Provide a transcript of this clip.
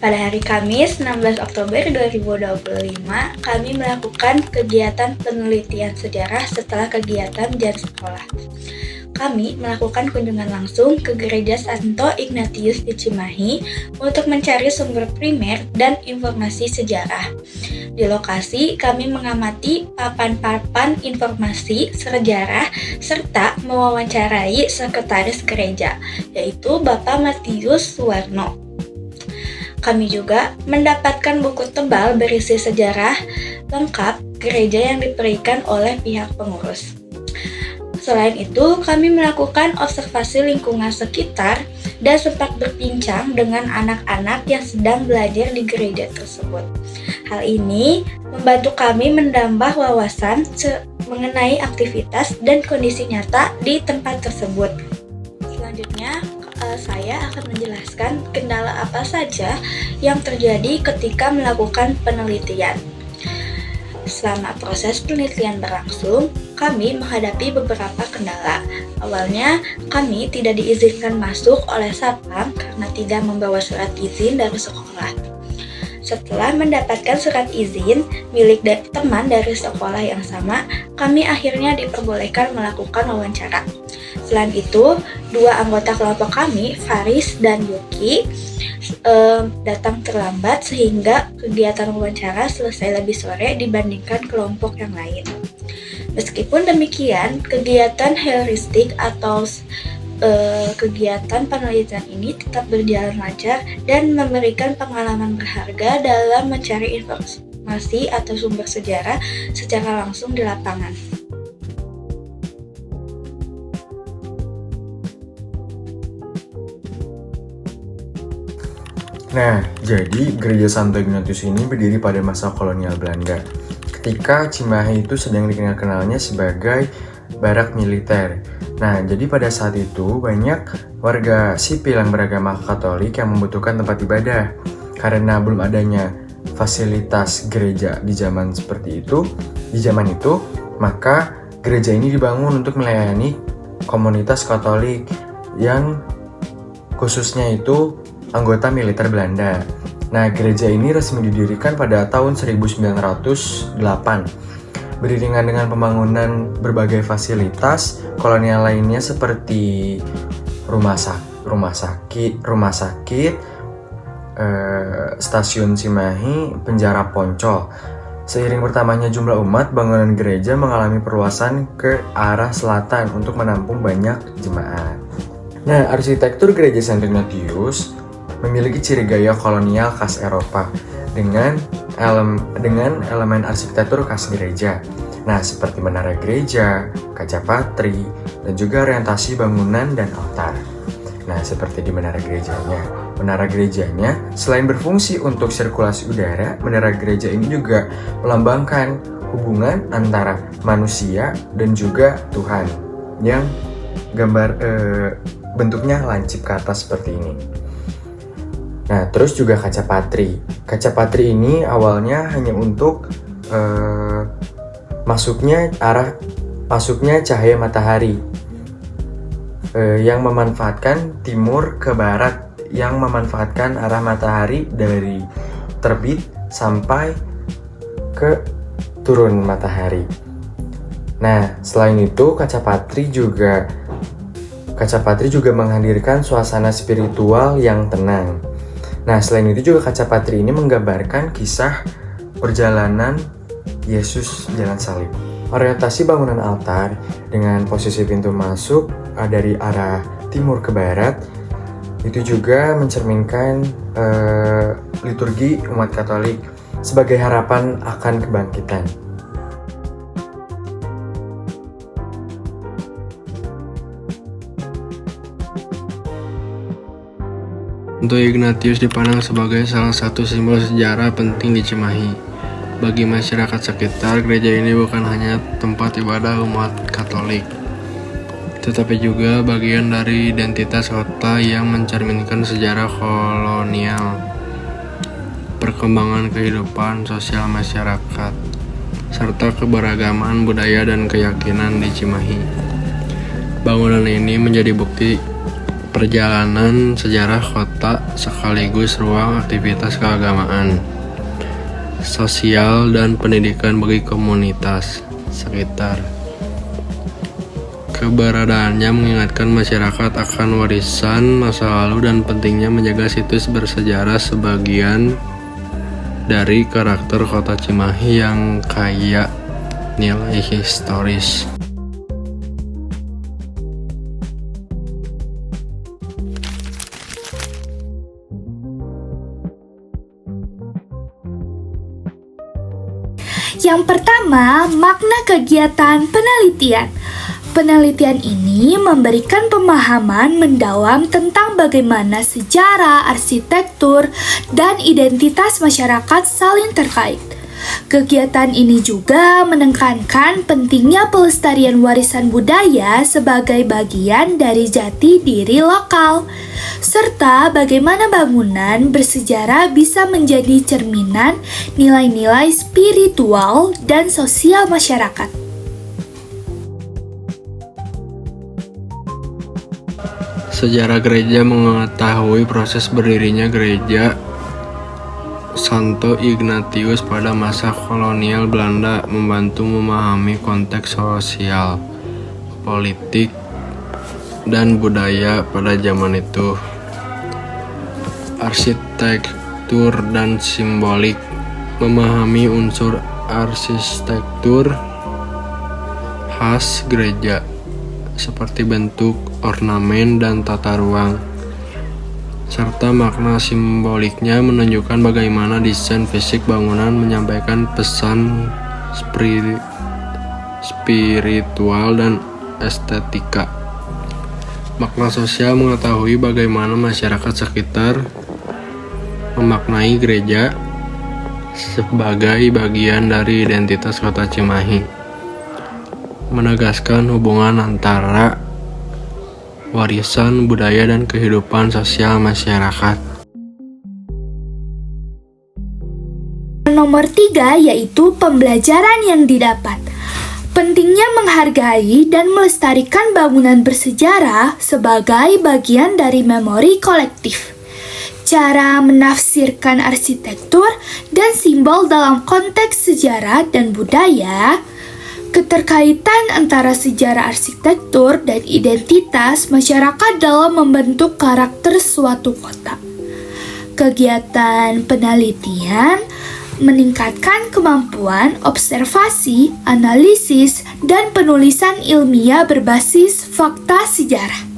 Pada hari Kamis 16 Oktober 2025, kami melakukan kegiatan penelitian sejarah setelah kegiatan jam sekolah. Kami melakukan kunjungan langsung ke Gereja Santo Ignatius di Cimahi untuk mencari sumber primer dan informasi sejarah. Di lokasi, kami mengamati papan-papan informasi sejarah serta mewawancarai sekretaris gereja, yaitu Bapak Matius Suwarno. Kami juga mendapatkan buku tebal berisi sejarah lengkap gereja yang diberikan oleh pihak pengurus. Selain itu, kami melakukan observasi lingkungan sekitar dan sempat berbincang dengan anak-anak yang sedang belajar di gereja tersebut. Hal ini membantu kami menambah wawasan mengenai aktivitas dan kondisi nyata di tempat tersebut. Selanjutnya, saya akan menjelaskan kendala apa saja yang terjadi ketika melakukan penelitian. Selama proses penelitian berlangsung, kami menghadapi beberapa kendala. Awalnya, kami tidak diizinkan masuk oleh satpam karena tidak membawa surat izin dari sekolah. Setelah mendapatkan surat izin milik teman dari sekolah yang sama, kami akhirnya diperbolehkan melakukan wawancara. Selain itu, dua anggota kelompok kami, Faris dan Yuki, datang terlambat sehingga kegiatan wawancara selesai lebih sore dibandingkan kelompok yang lain. Meskipun demikian, kegiatan heuristik atau kegiatan penelitian ini tetap berjalan lancar dan memberikan pengalaman berharga dalam mencari informasi atau sumber sejarah secara langsung di lapangan. Nah, jadi Gereja Santo Ignatius ini berdiri pada masa kolonial Belanda. Ketika Cimahi itu sedang dikenal-kenalnya sebagai barak militer. Nah, jadi pada saat itu banyak warga sipil yang beragama Katolik yang membutuhkan tempat ibadah. Karena belum adanya fasilitas gereja di zaman itu, maka gereja ini dibangun untuk melayani komunitas Katolik yang khususnya itu anggota militer Belanda. Nah, gereja ini resmi didirikan pada tahun 1908. Beriringan dengan pembangunan berbagai fasilitas kolonial lainnya seperti rumah sakit, stasiun Cimahi, penjara Poncol. Seiring bertambahnya jumlah umat, bangunan gereja mengalami perluasan ke arah selatan untuk menampung banyak jemaat. Nah, arsitektur Gereja Santo Ignatius memiliki ciri gaya kolonial khas Eropa dengan elemen arsitektur khas gereja. Nah, seperti menara gereja, kaca patri, dan juga orientasi bangunan dan altar. Nah, seperti di menara gerejanya. Menara gerejanya selain berfungsi untuk sirkulasi udara, menara gereja ini juga melambangkan hubungan antara manusia dan juga Tuhan yang bentuknya lancip ke atas seperti ini. Nah, terus juga kaca patri. Kaca patri ini awalnya hanya untuk masuknya cahaya matahari yang memanfaatkan timur ke barat, yang memanfaatkan arah matahari dari terbit sampai ke turun matahari. Nah, selain itu kaca patri juga menghadirkan suasana spiritual yang tenang. Nah, selain itu juga kaca patri ini menggambarkan kisah perjalanan Yesus jalan salib. Orientasi bangunan altar dengan posisi pintu masuk dari arah timur ke barat itu juga mencerminkan liturgi umat Katolik sebagai harapan akan kebangkitan. Santo Ignatius dipandang sebagai salah satu simbol sejarah penting di Cimahi. Bagi masyarakat sekitar, gereja ini bukan hanya tempat ibadah umat Katolik, tetapi juga bagian dari identitas kota yang mencerminkan sejarah kolonial, perkembangan kehidupan sosial masyarakat, serta keberagaman budaya dan keyakinan di Cimahi. Bangunan ini menjadi bukti perjalanan sejarah kota sekaligus ruang aktivitas keagamaan, sosial, dan pendidikan bagi komunitas sekitar. Keberadaannya mengingatkan masyarakat akan warisan masa lalu dan pentingnya menjaga situs bersejarah sebagian dari karakter kota Cimahi yang kaya nilai historis. Yang pertama, makna kegiatan penelitian. Penelitian ini memberikan pemahaman mendalam tentang bagaimana sejarah, arsitektur, dan identitas masyarakat saling terkait. Kegiatan ini juga menekankan pentingnya pelestarian warisan budaya sebagai bagian dari jati diri lokal, serta bagaimana bangunan bersejarah bisa menjadi cerminan nilai-nilai spiritual dan sosial masyarakat. Sejarah gereja mengetahui proses berdirinya gereja Santo Ignatius pada masa kolonial Belanda, membantu memahami konteks sosial, politik, dan budaya pada zaman itu. Arsitektur dan simbolik. Memahami unsur arsitektur khas gereja seperti bentuk, ornamen, dan tata ruang, serta makna simboliknya menunjukkan bagaimana desain fisik bangunan menyampaikan pesan spiritual dan estetika. Makna sosial mengetahui bagaimana masyarakat sekitar memaknai gereja sebagai bagian dari identitas kota Cimahi, menegaskan hubungan antara warisan budaya dan kehidupan sosial masyarakat. Nomor 3 yaitu pembelajaran yang didapat. Pentingnya menghargai dan melestarikan bangunan bersejarah sebagai bagian dari memori kolektif. Cara menafsirkan arsitektur dan simbol dalam konteks sejarah dan budaya, keterkaitan antara sejarah arsitektur dan identitas masyarakat dalam membentuk karakter suatu kota. Kegiatan penelitian meningkatkan kemampuan observasi, analisis, dan penulisan ilmiah berbasis fakta sejarah.